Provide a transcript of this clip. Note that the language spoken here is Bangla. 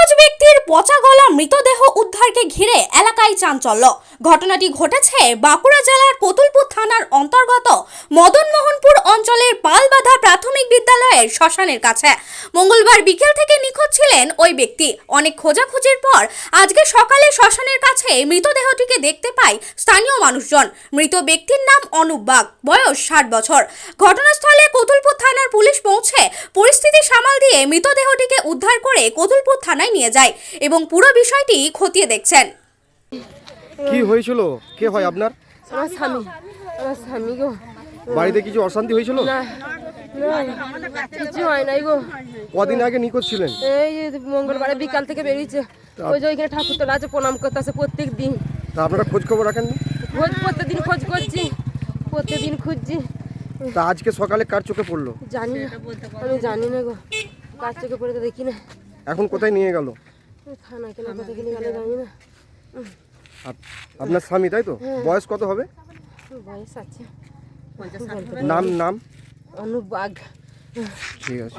নিখোঁজ ব্যক্তির পচা গলা মৃতদেহ উদ্ধারকে ঘিরে এলাকায় চাঞ্চল্য। ঘটনাটি ঘটেছে বাঁকুড়া জেলার কতুলপুর থানার অন্তর্গত মদনমোহনপুর অঞ্চলের পালবাধা প্রাথমিক বিদ্যালয়ের শ্মশানের কাছে। মঙ্গলবার বিকেল থেকে নিখোঁজ ছিলেন ওই ব্যক্তি। অনেক খোঁজাখুঁজির পর আজকে সকালে শ্মশানের কাছে মৃতদেহটিকে দেখতে পায় স্থানীয় মানুষজন। মৃত ব্যক্তির নাম অনুপ বাগ, বয়স 60 বছর। ঘটনাস্থলে কতুলপুর থানার পুলিশ পৌঁছে পরিস্থিতি সামাল দিয়ে মৃতদেহটিকে উদ্ধার করে কতুলপুর থানায় নিয়ে যায় এবং পুরো বিষয়টি খতিয়ে দেখছেন। কি হয়েছিল? কে হয় আপনার? আমার স্বামী গো। বাড়িতে কিছু অশান্তি হয়েছিল? না কিছু হয় নাই গো। কদিন আগে নিখোঁজ ছিলেন? এই যে মঙ্গলবারে বিকাল থেকে বেরিয়েছে। ওই যে ওইখানে ঠাকুর তোলা আছে, প্রণাম করতে আছে প্রত্যেক দিন। তা আপনারা খোঁজ খবর রাখেন না? প্রত্যেকদিন খোঁজ করছি, প্রত্যেকদিন খুঁজছি। তা আজকে সকালে কার চোখে পড়লো? জানি না, আমি জানি না গো। কার চোখে পড়ে তো দেখি না। এখন কোথায় নিয়ে গেল? থানা কেন কোথায় গেলে গেলে জানি না। আপনার স্বামী তাই তো? বয়স কত হবে? বয়স আছে নাম নাম অনুপ বাগ। ঠিক আছে।